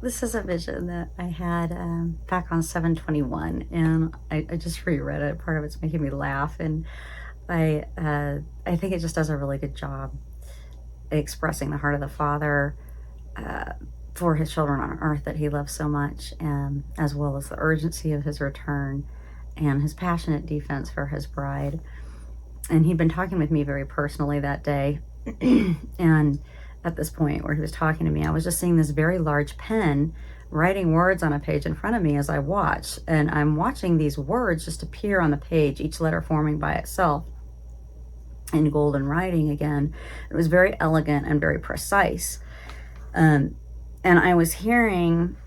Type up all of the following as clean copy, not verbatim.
This is a vision that I had back on 721, and I just reread it. Part of it's making me laugh, and I think it just does a really good job expressing the heart of the Father uh, for his children on earth that he loves so much, as well as the urgency of his return and his passionate defense for his bride. And he'd been talking with me very personally that day, and at this point where he was talking to me, I was just seeing this very large pen writing words on a page in front of me as I watch. And I'm watching these words just appear on the page, each letter forming by itself in golden writing again. It was very elegant and very precise. And I was hearing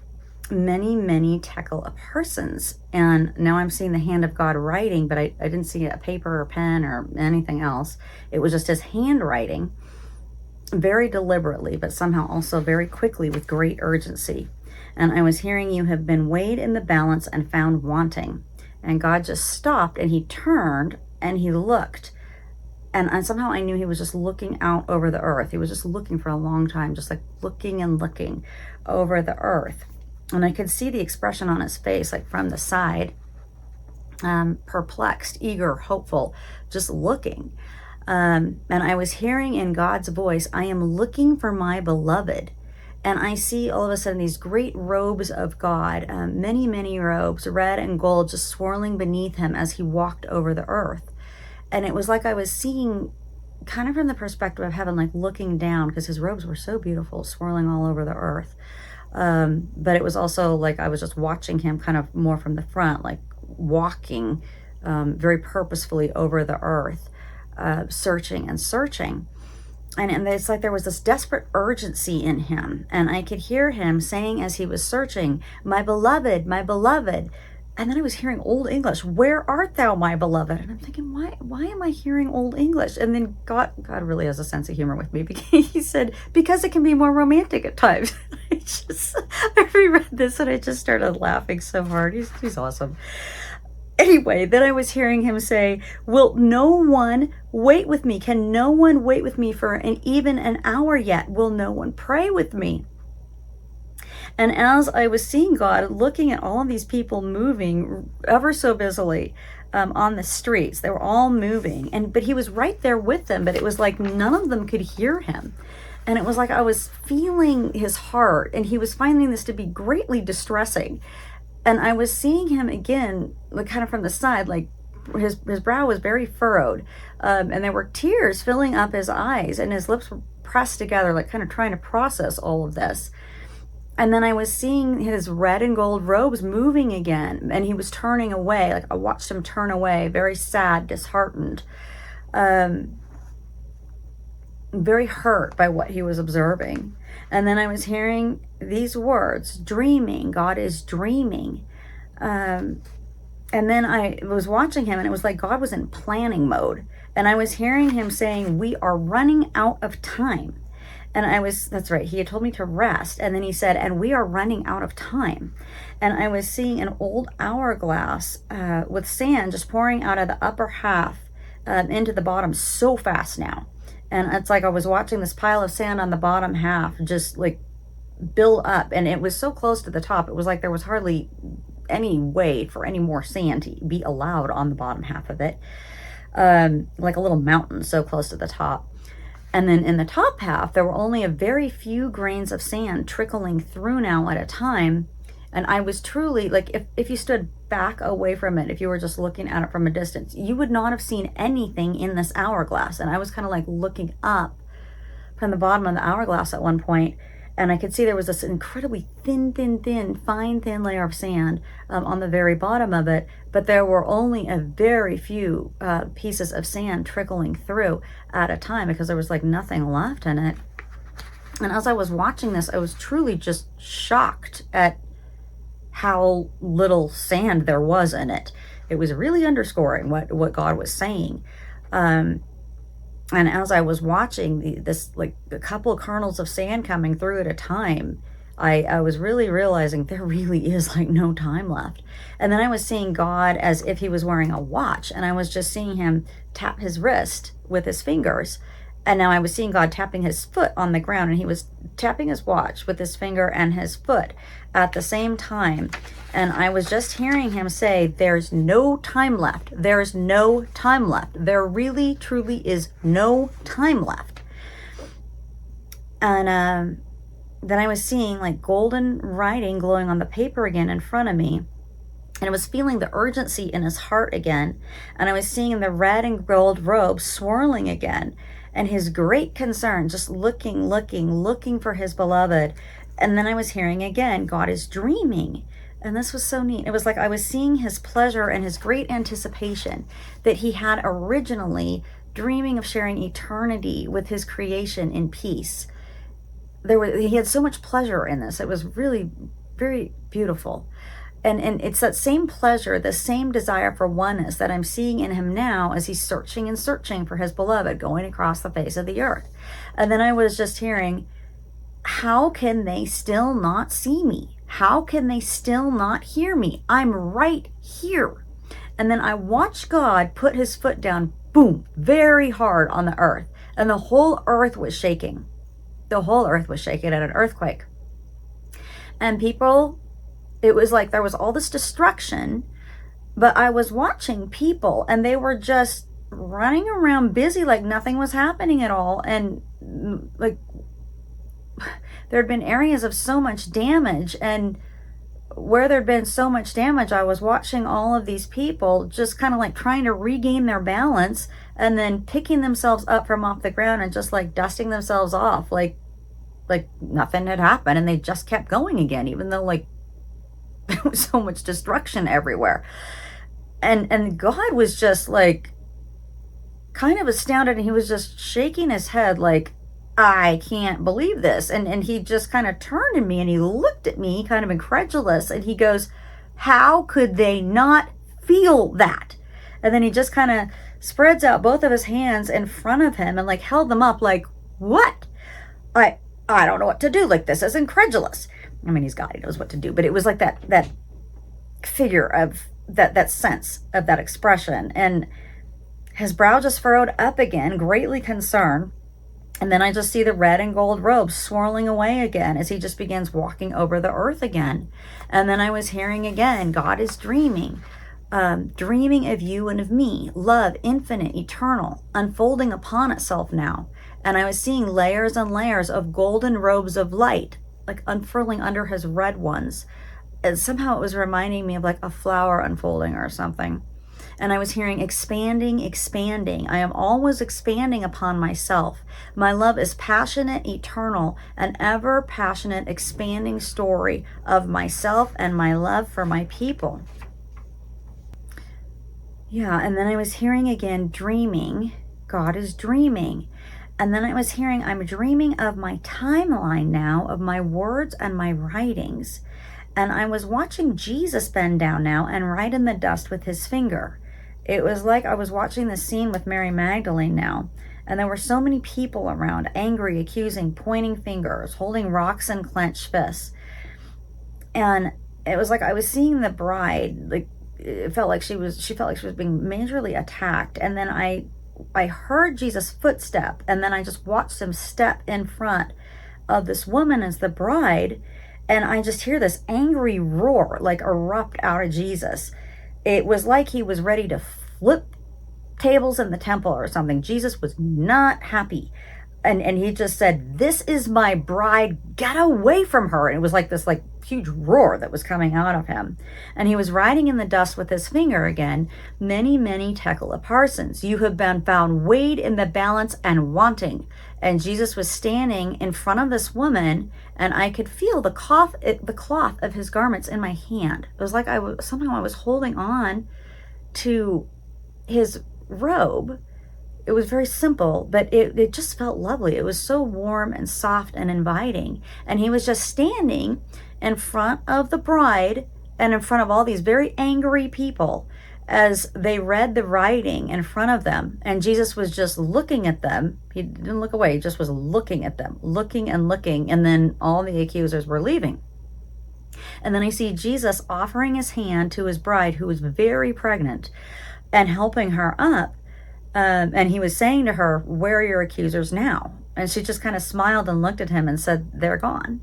many, many tekel of persons. And now I'm seeing the hand of God writing, but I didn't see a paper or pen or anything else. It was just his handwriting, very deliberately, but somehow also very quickly with great urgency. And I was hearing, you have been weighed in the balance and found wanting. And God just stopped and he turned and he looked. And somehow I knew he was just looking out over the earth. He was just looking for a long time, just like looking and looking over the earth. And I could see the expression on his face, like from the side, perplexed, eager, hopeful, just looking. And I was hearing in God's voice, I am looking for my beloved. And I see all of a sudden these great robes of God, many, many robes, red and gold, just swirling beneath him as he walked over the earth. And it was like I was seeing kind of from the perspective of heaven, like looking down, because his robes were so beautiful, swirling all over the earth. But it was also like I was just watching him kind of more from the front, like walking very purposefully over the earth. Searching and searching. And it's like there was this desperate urgency in him. And I could hear him saying as he was searching, my beloved, my beloved. And then I was hearing Old English, where art thou, my beloved? And I'm thinking, why am I hearing Old English? And then God really has a sense of humor with me. He said, because it can be more romantic at times. I reread this and I just started laughing so hard. He's awesome. Anyway, then I was hearing him say, will no one wait with me? Can no one wait with me for even an hour yet? Will no one pray with me? And as I was seeing God looking at all of these people moving ever so busily on the streets, they were all moving, but he was right there with them, but it was like none of them could hear him. And it was like I was feeling his heart, and he was finding this to be greatly distressing. And I was seeing him again, like kind of from the side, like his brow was very furrowed, and there were tears filling up his eyes, and his lips were pressed together, like kind of trying to process all of this. And then I was seeing his red and gold robes moving again, and he was turning away. Like I watched him turn away, very sad, disheartened, very hurt by what he was observing. And then I was hearing these words, dreaming, God is dreaming. And then I was watching him, and it was like God was in planning mode. And I was hearing him saying, we are running out of time. And that's right, he had told me to rest. And then he said, and we are running out of time. And I was seeing an old hourglass with sand just pouring out of the upper half into the bottom so fast now. And it's like I was watching this pile of sand on the bottom half just like build up. And it was so close to the top. It was like there was hardly any way for any more sand to be allowed on the bottom half of it. Like a little mountain so close to the top. And then in the top half, there were only a very few grains of sand trickling through now at a time. And I was truly, like, if you stood back away from it, if you were just looking at it from a distance, you would not have seen anything in this hourglass. And I was kind of like looking up from the bottom of the hourglass at one point, and I could see there was this incredibly thin layer of sand on the very bottom of it, but there were only a very few pieces of sand trickling through at a time because there was like nothing left in it. And as I was watching this, I was truly just shocked at how little sand there was in it. It was really underscoring what God was saying. And as I was watching this, like a couple of kernels of sand coming through at a time, I was really realizing there really is like no time left. And then I was seeing God as if he was wearing a watch, and I was just seeing him tap his wrist with his fingers. And now I was seeing God tapping his foot on the ground, and he was tapping his watch with his finger and his foot at the same time. And I was just hearing him say, there's no time left. There's no time left. There really, truly is no time left. And then I was seeing like golden writing glowing on the paper again in front of me. And I was feeling the urgency in his heart again. And I was seeing the red and gold robe swirling again. And his great concern, just looking for his beloved. And then I was hearing again, God is dreaming. And this was so neat. It was like I was seeing his pleasure and his great anticipation that he had originally dreaming of sharing eternity with his creation in peace. He had so much pleasure in this. It was really very beautiful. And it's that same pleasure, the same desire for oneness that I'm seeing in him now as he's searching and searching for his beloved going across the face of the earth. And then I was just hearing, how can they still not see me? How can they still not hear me? I'm right here. And then I watched God put his foot down, boom, very hard on the earth. And the whole earth was shaking. The whole earth was shaking at an earthquake. And people, it was like there was all this destruction, but I was watching people and they were just running around busy like nothing was happening at all. And like there had been areas of so much damage, and where there'd been so much damage, I was watching all of these people just kind of like trying to regain their balance and then picking themselves up from off the ground and just like dusting themselves off like nothing had happened, and they just kept going again, even though like there was so much destruction everywhere. And God was just like kind of astounded, and he was just shaking his head like, I can't believe this. And he just kind of turned to me and he looked at me kind of incredulous, and he goes, how could they not feel that? And then he just kind of spreads out both of his hands in front of him and like held them up like, what? I don't know what to do. Like, this is incredulous. I mean, he's God, he knows what to do, but it was like that figure of that sense of that expression. And his brow just furrowed up again, greatly concerned. And then I just see the red and gold robe swirling away again as he just begins walking over the earth again. And then I was hearing again, God is dreaming of you and of me, love, infinite, eternal, unfolding upon itself now. And I was seeing layers and layers of golden robes of light, like unfurling under his red ones. And somehow it was reminding me of like a flower unfolding or something. And I was hearing expanding. I am always expanding upon myself. My love is passionate, eternal, an ever passionate, expanding story of myself and my love for my people. Yeah, and then I was hearing again, dreaming. God is dreaming. And then I was hearing, I'm dreaming of my timeline now, of my words and my writings. And I was watching Jesus bend down now and write in the dust with his finger. It was like I was watching the scene with Mary Magdalene now. And there were so many people around, angry, accusing, pointing fingers, holding rocks and clenched fists. And it was like I was seeing the bride, like it felt like she felt like she was being majorly attacked. And then I heard Jesus' footstep, and then I just watched him step in front of this woman as the bride, and I just hear this angry roar like erupt out of Jesus. It was like he was ready to flip tables in the temple or something. Jesus was not happy. And he just said, this is my bride, get away from her. And it was like this like huge roar that was coming out of him. And he was writing in the dust with his finger again, many, many Tekla Parsons. You have been found weighed in the balance and wanting. And Jesus was standing in front of this woman, and I could feel the cloth of his garments in my hand. It was like somehow I was holding on to his robe. It was very simple, but it just felt lovely. It was so warm and soft and inviting. And he was just standing in front of the bride and in front of all these very angry people as they read the writing in front of them. And Jesus was just looking at them. He didn't look away. He just was looking at them, looking and looking. And then all the accusers were leaving. And then I see Jesus offering his hand to his bride, who was very pregnant, and helping her up. And he was saying to her, where are your accusers now? And she just kind of smiled and looked at him and said, they're gone.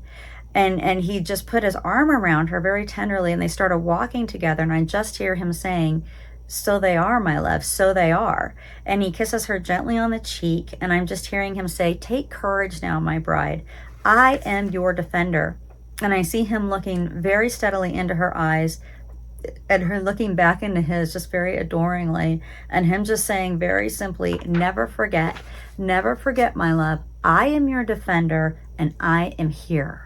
And he just put his arm around her very tenderly, and they started walking together. And I just hear him saying, so they are, my love, so they are. And he kisses her gently on the cheek, and I'm just hearing him say, take courage now, my bride. I am your defender. And I see him looking very steadily into her eyes, and her looking back into his just very adoringly, and him just saying very simply, never forget, my love, I am your defender, and I am here.